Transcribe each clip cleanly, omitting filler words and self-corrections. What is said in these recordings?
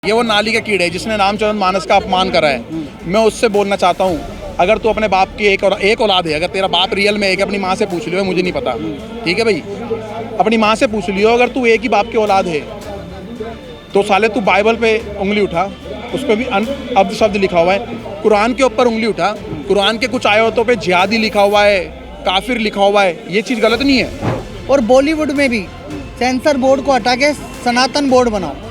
ये वो नाली का कीड़ा है जिसने रामचरितमानस का अपमान करा है। मैं उससे बोलना चाहता हूँ, अगर तू अपने बाप की एक औलाद है, अगर तेरा बाप रियल में एक, अपनी माँ से पूछ लियो, मुझे नहीं पता, ठीक है भाई, अपनी माँ से पूछ लियो, अगर तू एक ही बाप की औलाद है तो साले तू बाइबल पे उंगली उठा, उस पर भी अब्द शब्द लिखा हुआ है। कुरान के ऊपर उंगली उठा, कुरान के कुछ आयतों पे जिहादी लिखा हुआ है, काफिर लिखा हुआ है, ये चीज़ गलत नहीं है। और बॉलीवुड में भी सेंसर बोर्ड को हटा के सनातन बोर्ड बनाओ।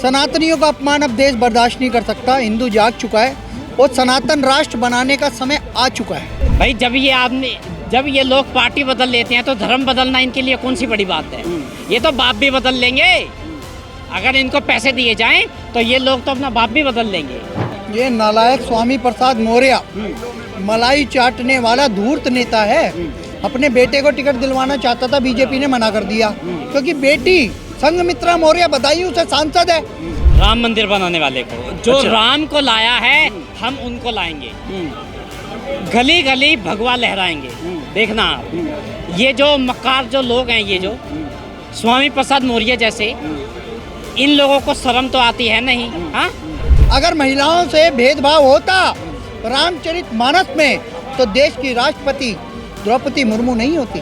सनातनियों का अपमान अब देश बर्दाश्त नहीं कर सकता। हिंदू जाग चुका है और सनातन राष्ट्र बनाने का समय आ चुका है। भाई जब ये लोग पार्टी बदल लेते हैं तो धर्म बदलना इनके लिए कौन सी बड़ी बात है। ये तो बाप भी बदल लेंगे, अगर इनको पैसे दिए जाएं तो ये लोग तो अपना बाप भी बदल लेंगे। ये नालायक स्वामी प्रसाद मौर्य मलाई चाटने वाला धूर्त नेता है। अपने बेटे को टिकट दिलवाना चाहता था, बीजेपी ने मना कर दिया क्योंकि बेटी संघमित्रा मौर्य बदायूं से सांसद है। राम मंदिर बनाने वाले को, जो राम को लाया है हम उनको लाएंगे, गली गली भगवा लहराएंगे। देखना आप, ये जो मक्कार जो लोग हैं, ये जो स्वामी प्रसाद मौर्य जैसे, इन लोगों को शर्म तो आती है नहीं। हाँ, अगर महिलाओं से भेदभाव होता रामचरितमानस में तो देश की राष्ट्रपति द्रौपदी मुर्मू नहीं होती,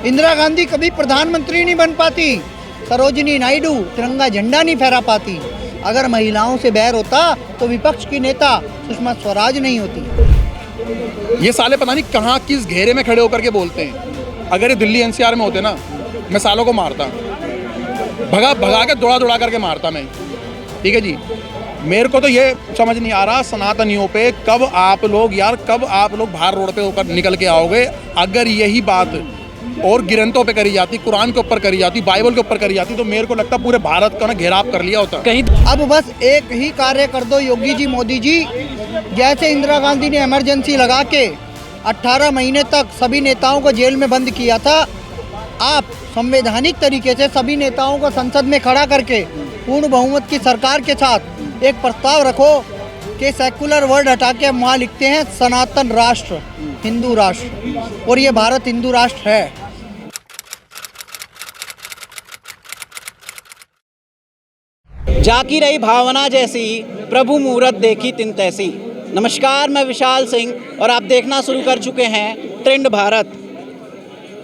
इंदिरा गांधी कभी प्रधानमंत्री नहीं बन पाती, सरोजिनी नायडू तिरंगा झंडा नहीं फहरा पाती। अगर महिलाओं से बैर होता तो विपक्ष की नेता सुषमा स्वराज नहीं होती। ये साले पता नहीं कहाँ किस घेरे में खड़े होकर के बोलते हैं। अगर ये दिल्ली एनसीआर में होते ना, मैं सालों को मारता, भगा के दौड़ा करके मारता मैं, ठीक है जी। मेरे को तो ये समझ नहीं आ रहा सनातनियों पे कब आप लोग बाहर रोड पे होकर निकल के आओगे। अगर यही बात और गिरंतों पे करी जाती, कुरान के ऊपर करी जाती, बाइबल के ऊपर करी जाती, तो मेरे को लगता पूरे भारत का ना घेराव कर लिया होता कहीं। अब बस एक ही कार्य कर दो योगी जी, मोदी जी, जैसे इंदिरा गांधी ने इमरजेंसी लगा के 18 महीने तक सभी नेताओं को जेल में बंद किया था, आप संवैधानिक तरीके से सभी नेताओं को संसद में खड़ा करके पूर्ण बहुमत की सरकार के साथ एक प्रस्ताव रखो कि सेकुलर वर्ड हटा के हम वहाँ लिखते हैं सनातन राष्ट्र, हिंदू राष्ट्र, और ये भारत हिंदू राष्ट्र है। जाकी रही भावना जैसी, प्रभु मूरत देखी तिन तैसी। नमस्कार, मैं विशाल सिंह और आप देखना शुरू कर चुके हैं ट्रेंड भारत।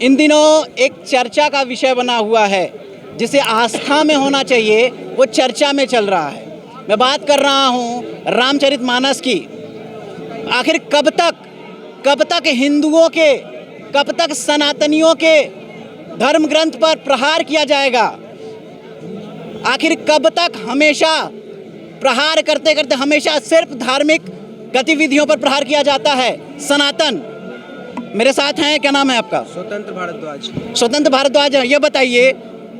इन दिनों एक चर्चा का विषय बना हुआ है, जिसे आस्था में होना चाहिए वो चर्चा में चल रहा है। मैं बात कर रहा हूँ रामचरितमानस की। आखिर कब तक हिंदुओं के, कब तक सनातनियों के धर्म ग्रंथ पर प्रहार किया जाएगा? आखिर कब तक हमेशा प्रहार करते करते हमेशा सिर्फ धार्मिक गतिविधियों पर प्रहार किया जाता है? सनातन मेरे साथ हैं, क्या नाम है आपका? स्वतंत्र भारद्वाज। स्वतंत्र भारद्वाज। ये बताइए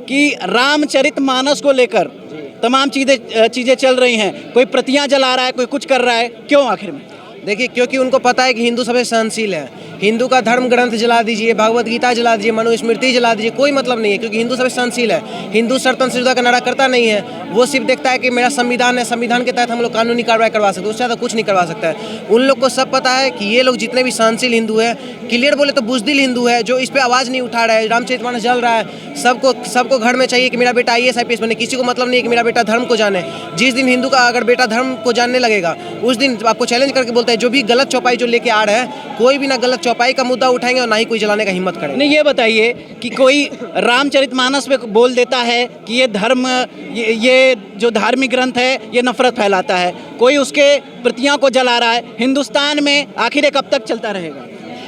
कि रामचरितमानस को लेकर तमाम चीज़ें चल रही हैं, कोई प्रतियां जला रहा है, कोई कुछ कर रहा है, क्यों आखिर में? देखिए, क्योंकि उनको पता है कि हिंदू सबसे सहनशील है। हिंदू का धर्म ग्रंथ जला दीजिए, भगवत गीता जला दीजिए, मनुस्मृति जला दीजिए, कोई मतलब नहीं है, क्योंकि हिंदू सबसे सहनशील है। हिंदू स्वतंत्रता का नारा करता नहीं है, वो सिर्फ देखता है कि मेरा संविधान है, संविधान के तहत हम लोग कानूनी कार्रवाई करवा सकते हैं, उससे ज़्यादा कुछ नहीं करवा सकता है। उन लोग को सब पता है कि ये लोग जितने भी सहनशील हिंदू है, क्लियर बोले तो बुजदिल हिंदू है, जो इस पर आवाज़ नहीं उठा रहा है। रामचरितमानस जल रहा है, सबको घर में चाहिए कि मेरा बेटा IAS IPS बने, किसी को मतलब नहीं है कि मेरा बेटा धर्म को जाने। जिस दिन हिंदू का अगर बेटा धर्म को जानने लगेगा, उस दिन आपको चैलेंज करके बोलता है जो भी गलत चौपाई जो लेके आ रहा है, कोई भी ना गलत चौपाई का मुद्दा उठाएंगे और ना ही कोई जलाने का हिम्मत करेंगे। नहीं, ये बताइए कि कोई रामचरितमानस पे बोल देता है कि ये धर्म, ये जो धार्मिक ग्रंथ है ये नफरत फैलाता है, कोई उसके प्रतियां को जला रहा है। हिंदुस्तान में आखिर ये कब तक चलता रहेगा?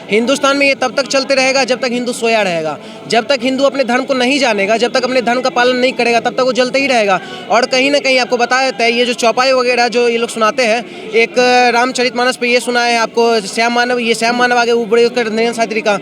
हिंदुस्तान में ये तब तक चलते रहेगा जब तक हिंदू सोया रहेगा। जब तक हिंदू अपने धर्म को नहीं जानेगा, जब तक अपने धर्म का पालन नहीं करेगा, तब तक वो जलते ही रहेगा। और कहीं ना कहीं आपको बता देते हैं, ये जो चौपाई वगैरह जो ये लोग सुनाते हैं, एक रामचरितमानस पे ये सुना है आपको, श्याम मानव आगे उबड़े कर नयन सात्री का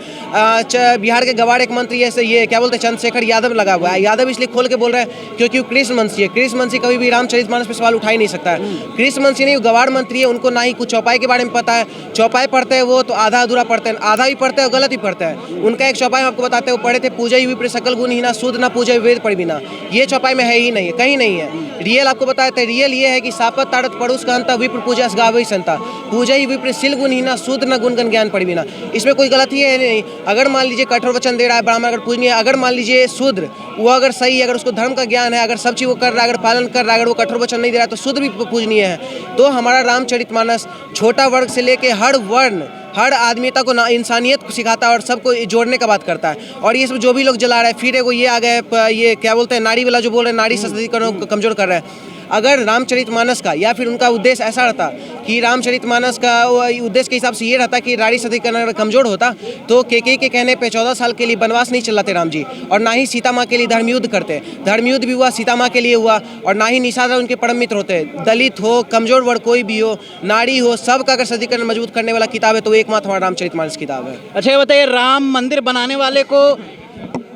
बिहार के गवाड़ एक मंत्री ऐसे ये क्या बोलते हैं चंद्रशेखर यादव लगा हुआ है। यादव इसलिए खोल के बोल रहे हैं क्योंकि वो कृष्णवंशी है। कृष्णवंशी कभी भी रामचरितमानस पे सवाल उठा ही नहीं सकता है। कृष्णवंशी नहीं, गवाड़ मंत्री है, उनको ना ही कुछ चौपाई के बारे में पता है। चौपाई पढ़ते हैं वो तो आधा अधूरा पढ़ते हैं, आधा भी पढ़ता है और गलत भी पढ़ता है। उनका एक चौपाई में आपको बताते हैं, वो पढ़े थे पूजा ही विप्र सकल गुण ही ना शुद्ध ना पूजा वेद पढ़ बिना। ये चौपाई में है ही नहीं है, कहीं नहीं है। रियल आपको बताते हैं, रियल ये है कि सापत ताड़त पड़ुस कहता विप्र पूजा गावई संता पूजा ही विप्र सिल गुण ही ना शुद्ध न गुण गण ज्ञान पढ़ बिना। इसमें कोई गलती है नहीं। अगर मान लीजिए कठोर वचन दे रहा है ब्राह्मण, अगर पूजनीय, अगर मान लीजिए शूद्र, वो अगर सही, अगर उसको धर्म का ज्ञान है, अगर सब चीज़ वो कर रहा है, अगर पालन कर रहा है, अगर वो कठोर वचन नहीं दे रहा है, तो शूद्र भी पूजनीय है। तो हमारा रामचरितमानस छोटा वर्ग से लेके हर वर्ण, हर आदमीता को इंसानियत को सिखाता है और सबको जोड़ने का बात करता है। और ये सब जो भी लोग जला रहे हैं, फिर एगो ये आ गए, ये क्या बोलते हैं, नारी वाला जो बोल रहे हैं, नारी सशक्तिकरण को कमजोर कर रहे हैं। अगर रामचरितमानस का या फिर उनका उद्देश्य ऐसा रहता कि रामचरितमानस का उद्देश्य के हिसाब से ये रहता कि नारी सशक्तिकरण अगर कमजोर होता तो के कहने पे 14 साल के लिए वनवास नहीं चलाते राम जी, और ना ही सीता माँ के लिए धर्मयुद्ध करते। धर्मयुद्ध भी हुआ सीता माँ के लिए हुआ, और ना ही निषाद उनके परम मित्र होते। दलित हो, कमजोर वर्ग कोई भी हो, नारी हो, सबका अगर सशक्तिकरण मजबूत करने वाला किताब है तो एकमात्र हमारा रामचरितमानस किताब है। अच्छा ये बताइए, राम मंदिर बनाने वाले को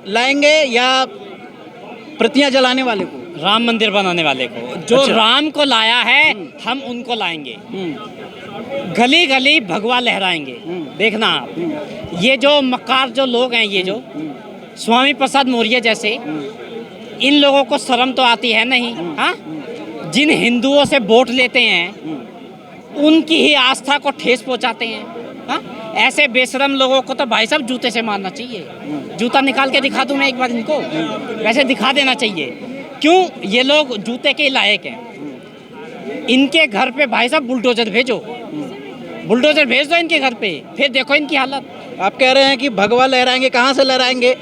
लाएंगे या प्रतियां जलाने वाले को? राम मंदिर बनाने वाले को, जो अच्छा। राम को लाया है हम उनको लाएंगे। गली गली भगवा लहराएंगे। देखना आप, ये जो मक्कार जो लोग हैं, ये जो स्वामी प्रसाद मौर्य जैसे, इन लोगों को शर्म तो आती है नहीं। हाँ, जिन हिंदुओं से वोट लेते हैं उनकी ही आस्था को ठेस पहुंचाते हैं। हाँ, ऐसे बेशरम लोगों को तो भाई साहब जूते से मारना चाहिए। जूता निकाल के दिखा दूं मैं एक बार इनको, वैसे दिखा देना चाहिए। क्यों? ये लोग जूते के लायक हैं। इनके घर पे भाई साहब बुलडोजर भेजो, बुलडोजर भेज दो इनके घर पे, फिर देखो इनकी हालत। आप कह रहे हैं कि भगवा लहराएंगे, कहाँ से लहराएंगे?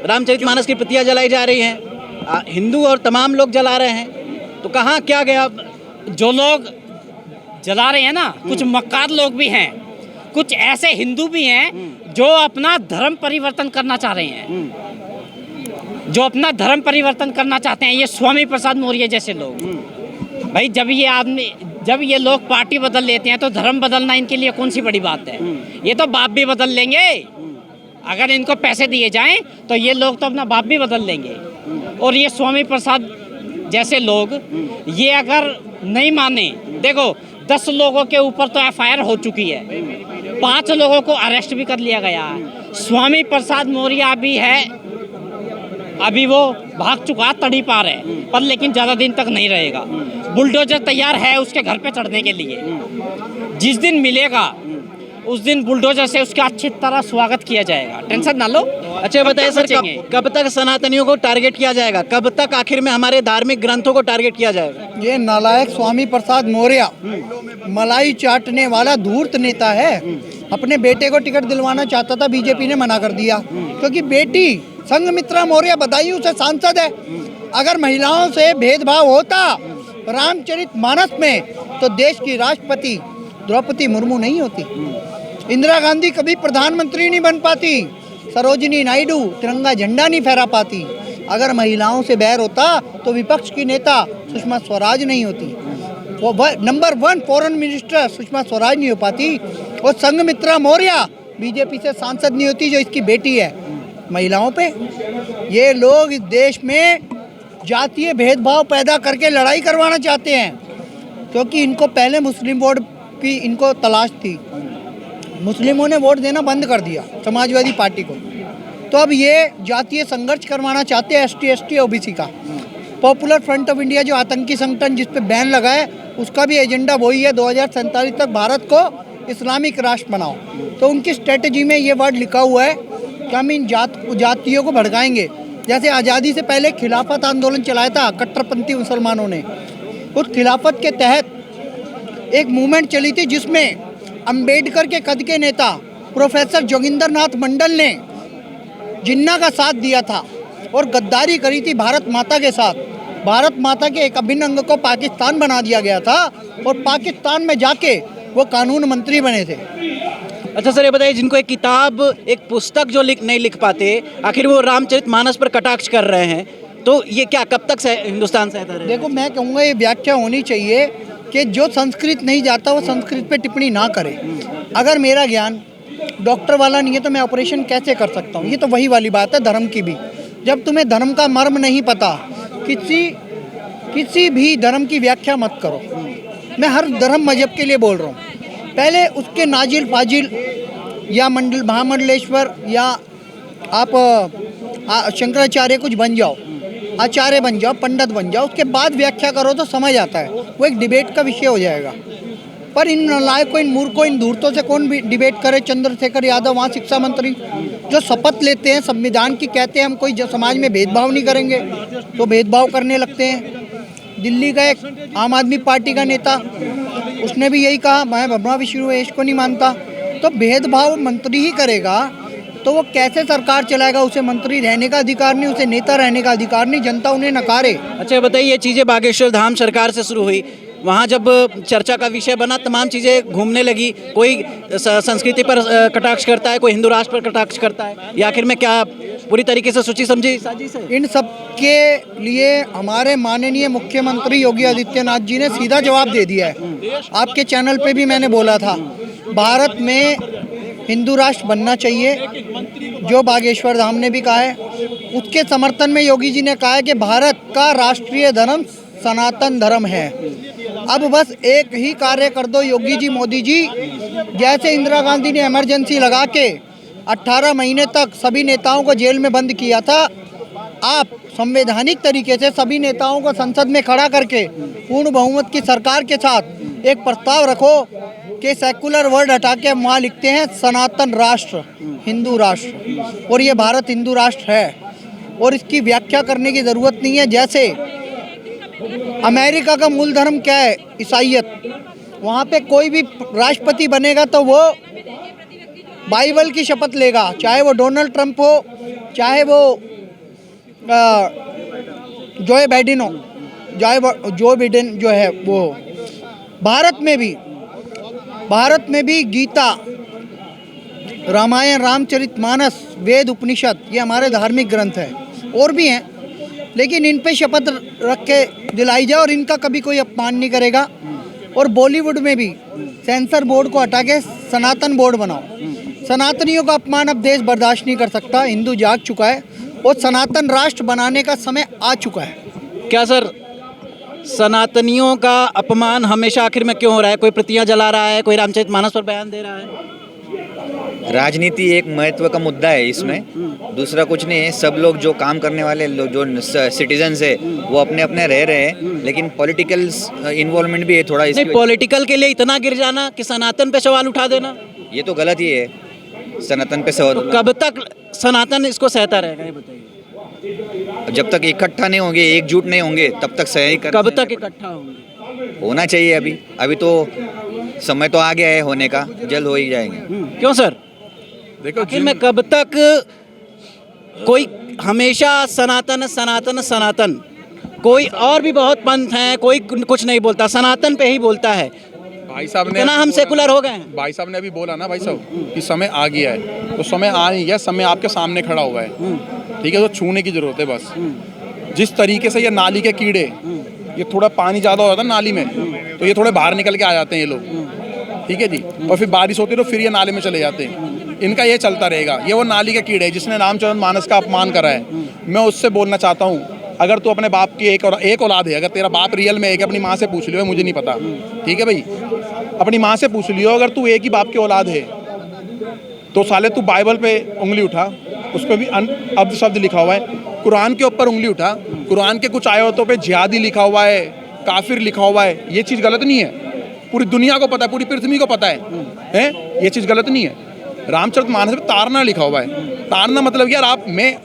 रामचरितमानस की प्रतियां जलाई जा रही हैं, हिंदू और तमाम लोग जला रहे हैं, तो कहाँ क्या गया? जो लोग जला रहे हैं ना, कुछ मक्कार लोग भी हैं, कुछ ऐसे हिंदू भी हैं जो अपना धर्म परिवर्तन करना चाह रहे हैं, जो अपना धर्म परिवर्तन करना चाहते हैं। ये स्वामी प्रसाद मौर्य जैसे लोग। भाई जब ये लोग पार्टी बदल लेते हैं तो धर्म बदलना इनके लिए कौन सी बड़ी बात है? ये तो बाप भी बदल लेंगे, अगर इनको पैसे दिए जाएं तो ये लोग तो अपना बाप भी बदल लेंगे। और ये स्वामी प्रसाद जैसे लोग ये अगर नहीं माने, देखो 10 लोगों के ऊपर तो FIR हो चुकी है, 5 लोगों को अरेस्ट भी कर लिया गया है। स्वामी प्रसाद मौर्य अभी है, अभी वो भाग चुका, तड़ी पार है, पर लेकिन ज़्यादा दिन तक नहीं रहेगा। बुलडोजर तैयार है उसके घर पे चढ़ने के लिए। जिस दिन मिलेगा उस दिन बुलडोजर से उसका अच्छी तरह स्वागत किया जाएगा, टेंशन ना लो। अच्छा बताइए सर, कब तक सनातनियों को टारगेट किया जाएगा? कब तक आखिर में हमारे धार्मिक ग्रंथों को टारगेट किया जाएगा? ये नालायक स्वामी प्रसाद मौर्य मलाई चाटने वाला धूर्त नेता है। अपने बेटे को टिकट दिलवाना चाहता था, बीजेपी ने मना कर दिया, क्योंकि बेटी संघमित्रा मौर्य बदायूं से सांसद है। अगर महिलाओं से भेदभाव होता रामचरितमानस में तो देश की राष्ट्रपति द्रौपदी मुर्मू नहीं होती, इंदिरा गांधी कभी प्रधानमंत्री नहीं बन पाती, सरोजिनी नायडू तिरंगा झंडा नहीं फहरा पाती। अगर महिलाओं से बैर होता तो विपक्ष की नेता सुषमा स्वराज नहीं होती, वो number 1 foreign minister Sushma Swaraj नहीं हो पाती, और संघमित्रा मौर्य बीजेपी से सांसद नहीं होती जो इसकी बेटी है। महिलाओं पे ये लोग इस देश में जातीय भेदभाव पैदा करके लड़ाई करवाना चाहते हैं, क्योंकि इनको पहले मुस्लिम वोट की इनको तलाश थी। मुस्लिमों ने वोट देना बंद कर दिया समाजवादी पार्टी को, तो अब ये जातीय संघर्ष करवाना चाहते हैं ST OBC का। पॉपुलर फ्रंट ऑफ इंडिया जो आतंकी संगठन जिस पे बैन लगा है, उसका भी एजेंडा वही है 2047 तक भारत को इस्लामिक राष्ट्र बनाओ। तो उनकी स्ट्रेटजी में ये वर्ड लिखा हुआ है कि हम इन जातियों को भड़काएंगे। जैसे आज़ादी से पहले खिलाफत आंदोलन चलाया था कट्टरपंथी मुसलमानों ने, उस खिलाफत के तहत एक मूवमेंट चली थी जिसमें अंबेडकर के कद के नेता प्रोफेसर जोगिंदर नाथ मंडल ने जिन्ना का साथ दिया था और गद्दारी करी थी भारत माता के साथ। भारत माता के एक अभिन्न अंग को पाकिस्तान बना दिया गया था और पाकिस्तान में जाके वो कानून मंत्री बने थे। अच्छा सर ये बताइए, जिनको एक किताब, एक पुस्तक जो नहीं लिख पाते, आखिर वो रामचरितमानस पर कटाक्ष कर रहे हैं, तो ये क्या कब तक हिंदुस्तान सहता रहेगा? देखो मैं कहूँगा ये व्याख्या होनी चाहिए कि जो संस्कृत नहीं जाता वो संस्कृत पे टिप्पणी ना करे। अगर मेरा ज्ञान डॉक्टर वाला नहीं है तो मैं ऑपरेशन कैसे कर सकता हूँ? ये तो वही वाली बात है धर्म की भी। जब तुम्हें धर्म का मर्म नहीं पता, किसी भी धर्म की व्याख्या मत करो। मैं हर धर्म मजहब के लिए बोल रहा हूँ, पहले उसके नाजिल फाजिल या महामंडलेश्वर या आप शंकराचार्य कुछ बन जाओ, आचार्य बन जाओ, पंडित बन जाओ, उसके बाद व्याख्या करो तो समझ आता है, वो एक डिबेट का विषय हो जाएगा। पर इन नालायकों, इन मूर्खों, इन धूर्तों से कौन भी डिबेट करे? चंद्रशेखर यादव वहाँ शिक्षा मंत्री जो शपथ लेते हैं संविधान की, कहते हैं हम कोई समाज में भेदभाव नहीं करेंगे, तो भेदभाव करने लगते हैं। दिल्ली का एक आम आदमी पार्टी का नेता, उसने भी यही कहा, मैं ब्रह्मा विष्णु महेश को नहीं मानता। तो भेदभाव मंत्री ही करेगा तो वो कैसे सरकार चलाएगा? उसे मंत्री रहने का अधिकार नहीं, उसे नेता रहने का अधिकार नहीं, जनता उन्हें नकारे। अच्छा बताइए, ये चीज़ें बागेश्वर धाम सरकार से शुरू हुई, वहाँ जब चर्चा का विषय बना, तमाम चीज़ें घूमने लगी, कोई संस्कृति पर कटाक्ष करता है, कोई हिंदू राष्ट्र पर कटाक्ष करता है, ये आखिर में क्या पूरी तरीके से सोची समझी साजिश है? इन सब के लिए हमारे माननीय मुख्यमंत्री योगी आदित्यनाथ जी ने सीधा जवाब दे दिया है। आपके चैनल पे भी मैंने बोला था, भारत में हिंदू राष्ट्र बनना चाहिए, जो बागेश्वर धाम ने भी कहा है। उसके समर्थन में योगी जी ने कहा है कि भारत का राष्ट्रीय धर्म सनातन धर्म है। अब बस एक ही कार्य कर दो योगी जी, मोदी जी, जैसे इंदिरा गांधी ने इमरजेंसी लगा के 18 महीने तक सभी नेताओं को जेल में बंद किया था, आप संवैधानिक तरीके से सभी नेताओं को संसद में खड़ा करके पूर्ण बहुमत की सरकार के साथ एक प्रस्ताव रखो कि सेकुलर वर्ड हटा के वहाँ लिखते हैं सनातन राष्ट्र, हिंदू राष्ट्र, और ये भारत हिंदू राष्ट्र है और इसकी व्याख्या करने की ज़रूरत नहीं है। जैसे अमेरिका का मूल धर्म क्या है? ईसाईयत। वहाँ पे कोई भी राष्ट्रपति बनेगा तो वो बाइबल की शपथ लेगा, चाहे वो डोनाल्ड ट्रंप हो, चाहे वो जो बाइडेन हो, जो बाइडेन जो है वो। भारत में भी गीता, रामायण, रामचरितमानस, वेद, उपनिषद, ये हमारे धार्मिक ग्रंथ हैं, और भी हैं, लेकिन इन पे शपथ रख के दिलाई जाए और इनका कभी कोई अपमान नहीं करेगा। और बॉलीवुड में भी सेंसर बोर्ड को हटा के सनातन बोर्ड बनाओ। सनातनियों का अपमान अब देश बर्दाश्त नहीं कर सकता, हिंदू जाग चुका है और सनातन राष्ट्र बनाने का समय आ चुका है। क्या सर, सनातनियों का अपमान हमेशा आखिर में क्यों हो रहा है? कोई प्रतियां जला रहा है, कोई रामचरितमानस पर बयान दे रहा है? राजनीति एक महत्व का मुद्दा है इसमें, दूसरा कुछ नहीं है। सब लोग जो काम करने वाले लोग, जो सिटीजन्स है, वो अपने अपने रह रहे हैं, लेकिन पॉलिटिकल इन्वॉल्वमेंट भी है थोड़ा। नहीं, पॉलिटिकल के लिए इतना गिर जाना कि सनातन पे सवाल उठा देना, ये तो गलत ही है। सनातन पे सवाल, तो कब तक सनातन इसको सहता रहेगा, ये बताइए? जब तक इकट्ठा नहीं होंगे, एकजुट नहीं होंगे, तब तक सही कर। कब तक इकट्ठा होंगे? होना चाहिए। अभी तो समय तो आ गया है होने का, जल्द हो ही जाएंगे। क्यों सर? देखो आखिर में कब तक कोई हमेशा सनातन सनातन सनातन, कोई और भी बहुत पंथ हैं, कोई कुछ नहीं बोलता, सनातन पे ही बोलता है। भाई साहब ने इतना हम सेकुलर हो गए हैं। भाई साहब ने अभी बोला ना भाई साहब कि समय आ गया है, तो समय आ नहीं गया, समय आपके सामने खड़ा हुआ है, ठीक है? तो छूने की जरूरत है बस। जिस तरीके से ये नाली के कीड़े, ये थोड़ा पानी ज़्यादा हो जाता है नाली में, तो ये थोड़े बाहर निकल के आ जाते हैं ये लोग, ठीक है जी, और फिर बारिश होती है तो फिर ये नाले में चले जाते हैं। इनका ये चलता रहेगा। ये वो नाली के कीड़े जिसने रामचरितमानस का अपमान करा है। मैं उससे बोलना चाहता हूँ, अगर तू अपने बाप की एक औलाद है, अगर तेरा बाप रियल में एक, अपनी माँ से पूछ लियो, मुझे नहीं पता, ठीक है भाई, अपनी माँ से पूछ लियो, अगर तू एक ही बाप की औलाद है तो साले तू बाइबल पे उंगली उठा, उस पर भी अब्द शब्द लिखा हुआ है। कुरान के ऊपर उंगली उठा, कुरान के कुछ आयतों पे जिहादी लिखा हुआ है, काफिर लिखा हुआ है, ये चीज़ गलत नहीं है। पूरी दुनिया को पता है, पूरी पृथ्वी को पता है ये चीज़ गलत नहीं है। रामचरितमानस में तारना लिखा हुआ है। तारना मतलब यार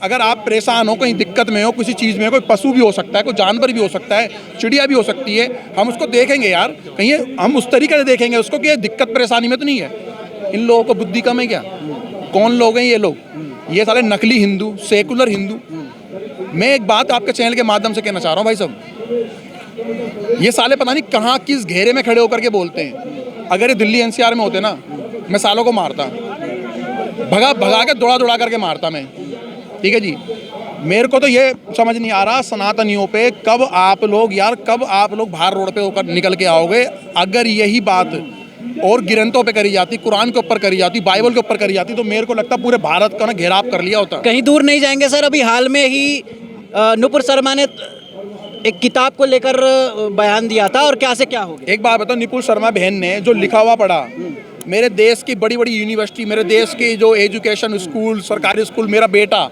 अगर आप परेशान हो, कहीं दिक्कत में हो, किसी चीज़ में, कोई पशु भी हो सकता है, कोई जानवर भी हो सकता है, चिड़िया भी हो सकती है, हम उसको देखेंगे यार, कहीं हम उस तरीके से देखेंगे उसको कि दिक्कत परेशानी में तो नहीं है। इन लोगों को बुद्धि कम है क्या? कौन लोग हैं ये लोग? ये सारे नकली हिंदू, सेकुलर हिंदू। मैं एक बात आपके चैनल के माध्यम से कहना चाह रहा हूँ भाई साहब, ये साले पता नहीं कहाँ किस घेरे में खड़े होकर के बोलते हैं। अगर ये दिल्ली एनसीआर में होते ना, मैं सालों को मारता, भगा के दौड़ा करके मारता मैं, ठीक है जी। मेरे को तो ये समझ नहीं आ रहा सनातनियों पे कब आप लोग बाहर रोड पे होकर निकल के आओगे। अगर यही बात और ग्रंथों पे करी जाती, कुरान के ऊपर करी जाती, बाइबल के ऊपर करी जाती, तो मेरे को लगता पूरे भारत का ना घेराव कर लिया होता। कहीं दूर नहीं जाएंगे सर, अभी हाल में ही नुपुर शर्मा ने एक किताब को लेकर बयान दिया था, और क्या से क्या हो गया। एक बात बताओ, नुपुर शर्मा बहन ने जो लिखा हुआ पढ़ा, मेरे देश की बड़ी बड़ी यूनिवर्सिटी, मेरे देश की जो एजुकेशन स्कूल, सरकारी स्कूल, मेरा बेटा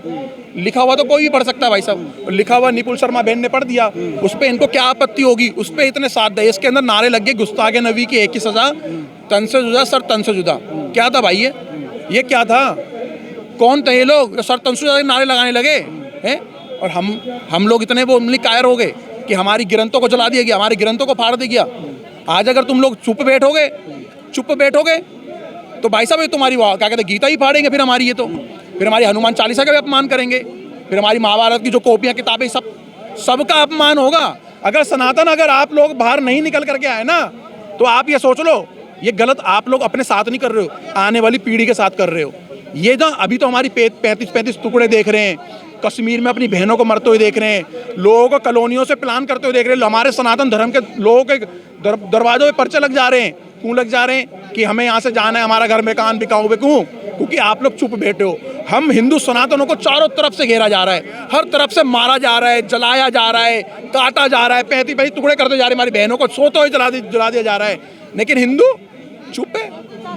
लिखा हुआ तो कोई भी पढ़ सकता है भाई साहब। लिखा हुआ निपुल शर्मा बहन ने पढ़ दिया, उस पर इनको क्या आपत्ति होगी? उस पर इतने साथ दे, इसके अंदर नारे लग गए गुस्ताखे नबी की एक ही सजा, तन से जुदा सर तन से जुदा। क्या था भाई ये क्या था? कौन थे ये लोग सर तन से जुदा नारे लगाने लगे हैं? और हम लोग इतने वो कायर हो गए कि हमारी ग्रंथों को जला दिया गया, हमारी ग्रंथों को फाड़ दिया गया। आज अगर तुम लोग चुप बैठोगे तो भाई साहब ये तुम्हारी क्या कहते हैं गीता ही फाड़ेंगे फिर हमारी, ये तो फिर हमारी हनुमान चालीसा का भी अपमान करेंगे, फिर हमारी महाभारत की जो कॉपियाँ किताबें सबका अपमान होगा। अगर आप लोग बाहर नहीं निकल करके आए ना, तो आप ये सोच लो ये गलत आप लोग अपने साथ नहीं कर रहे हो, आने वाली पीढ़ी के साथ कर रहे हो। ये ना अभी तो हमारी 35 टुकड़े देख रहे हैं, कश्मीर में अपनी बहनों को मरते हुए देख रहे हैं, लोगों को कॉलोनियों से प्लान करते हुए देख रहे हैं, हमारे सनातन धर्म के लोगों के दरवाजों पे पर्चे लग जा रहे हैं। क्यों लग जा रहे हैं? कि हमें यहाँ से जाना है, हमारा घर में कान बिकाऊ बे। क्यों? क्योंकि आप लोग चुप बैठे हो। हम हिंदू सनातनों को चारों तरफ से घेरा जा रहा है, हर तरफ से मारा जा रहा है, जलाया जा रहा है, काटा जा रहा है, 35 टुकड़े करते जा रहे हैं, हमारी बहनों को सोते हुए जला दिया जा रहा है। लेकिन हिंदू चुप है,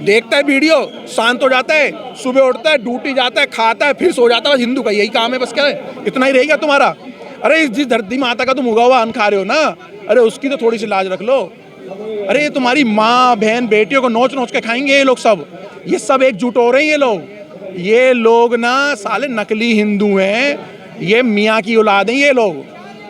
देखता है वीडियो, शांत हो जाता है, सुबह उठता है, ड्यूटी जाता है, खाता है, फिर सो जाता है। बस हिंदू का यही काम है, बस क्या है, इतना ही रहेगा तुम्हारा। अरे जिस धरती माता का तुम उगा हुआ अन्न खा रहे हो ना, अरे उसकी तो थोड़ी सी लाज रख लो। अरे ये तुम्हारी माँ बहन बेटियों को नोच नोच के खाएंगे ये लोग सब। ये सब एकजुट हो रहे हैं ये लोग ना साले नकली हिंदू हैं, ये मियाँ की औलाद हैं ये लोग।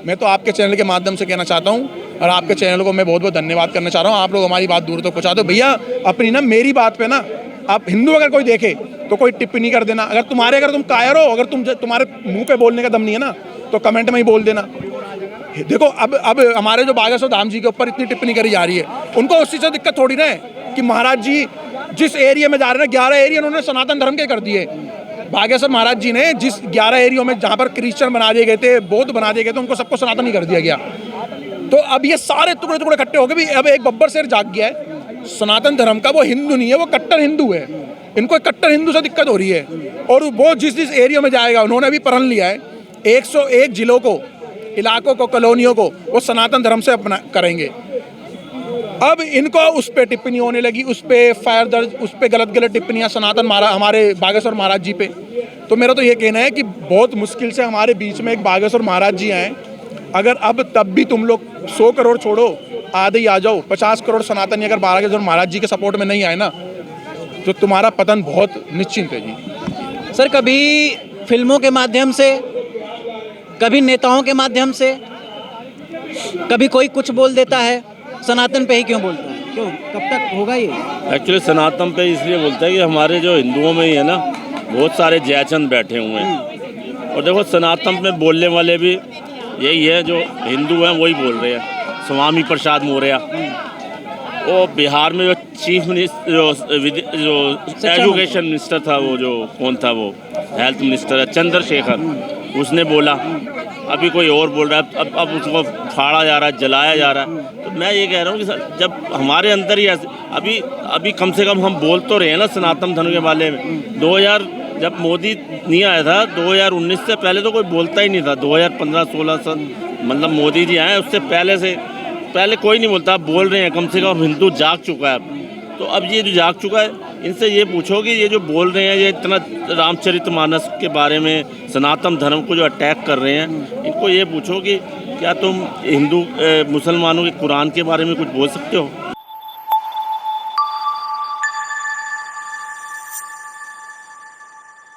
मैं तो आपके चैनल के माध्यम से कहना चाहता हूँ, और आपके चैनल को मैं बहुत बहुत धन्यवाद करना चाह रहा हूँ। आप लोग हमारी बात दूर तक पहुँचा दो भैया। अपनी ना मेरी बात पे ना आप हिंदू अगर कोई देखे तो कोई टिप्पणी कर देना। अगर तुम कायर हो, अगर तुम्हारे मुंह पे बोलने का दम नहीं है ना, तो कमेंट में ही बोल देना। देखो अब हमारे जो बागेश्वर धाम जी के ऊपर इतनी टिप्पणी करी जा रही है, उनको उस चीज़ से दिक्कत थोड़ी ना है कि महाराज जी जिस एरिया में जा रहे हैं 11 एरिया उन्होंने सनातन धर्म के कर दिए। बागेश्वर महाराज जी ने जिस 11 एरियो में जहाँ पर क्रिश्चियन बना दिए गए थे, बौद्ध बना दिए गए थे, उनको सबको सनातन ही कर दिया गया। तो अब ये सारे टुकड़े इकट्ठे हो गए भी। अब एक बब्बर शेर जाग गया है सनातन धर्म का, वो हिंदू नहीं है, वो कट्टर हिंदू है। इनको कट्टर हिंदू से दिक्कत हो रही है, और वो जिस एरिया में जाएगा उन्होंने भी प्रण लिया है 101 जिलों को, इलाकों को, कॉलोनियों को वो सनातन धर्म से अपना करेंगे। अब इनको उस पर टिप्पणी होने लगी, उस पर फायर दर्ज, उस पर गलत टिप्पणियाँ सनातन हमारे बागेश्वर महाराज जी पे। तो मेरा तो ये कहना है कि बहुत मुश्किल से हमारे बीच में एक बागेश्वर महाराज जी आए। अगर अब तब भी तुम लोग 100 करोड़ छोड़ो, आधे ही आ जाओ, 50 करोड़ सनातनी अगर बागेश्वर महाराज जी के सपोर्ट में नहीं आए ना, तो तुम्हारा पतन बहुत निश्चिंत है जी। सर, कभी फिल्मों के माध्यम से, कभी नेताओं के माध्यम से, कभी कोई कुछ बोल देता है, सनातन पे ही क्यों बोलता है? क्यों, कब तक होगा ये? एक्चुअली सनातन पे इसलिए बोलता है कि हमारे जो हिंदुओं में ही है ना, बहुत सारे जयचंद बैठे हुए हैं। और देखो सनातन में बोलने वाले भी यही है, जो हिंदू हैं वही बोल रहे हैं। स्वामी प्रसाद मौर्य, वो बिहार में जो चीफ मिनिस्टर, जो एजुकेशन मिनिस्टर था, वो जो कौन था, वो हेल्थ मिनिस्टर है चंद्रशेखर, उसने बोला। अभी कोई और बोल रहा है, अब उसको फाड़ा जा रहा है, जलाया जा रहा है। तो मैं ये कह रहा हूँ कि जब हमारे अंदर ही अभी कम से कम हम बोल तो रहे हैं ना सनातन धर्म के बारे में। 2000 जब मोदी नहीं आया था, 2019 से पहले तो कोई बोलता ही नहीं था। 2015-16 से मतलब मोदी जी आए, उससे पहले कोई नहीं बोलता। बोल रहे हैं, कम से कम हिंदू जाग चुका है। तो अब ये जो जाग चुका है, इनसे ये पूछो कि ये जो बोल रहे हैं, ये इतना रामचरितमानस के बारे में, सनातन धर्म को जो अटैक कर रहे हैं, इनको ये पूछो कि क्या तुम हिंदू मुसलमानों के कुरान के बारे में कुछ बोल सकते हो?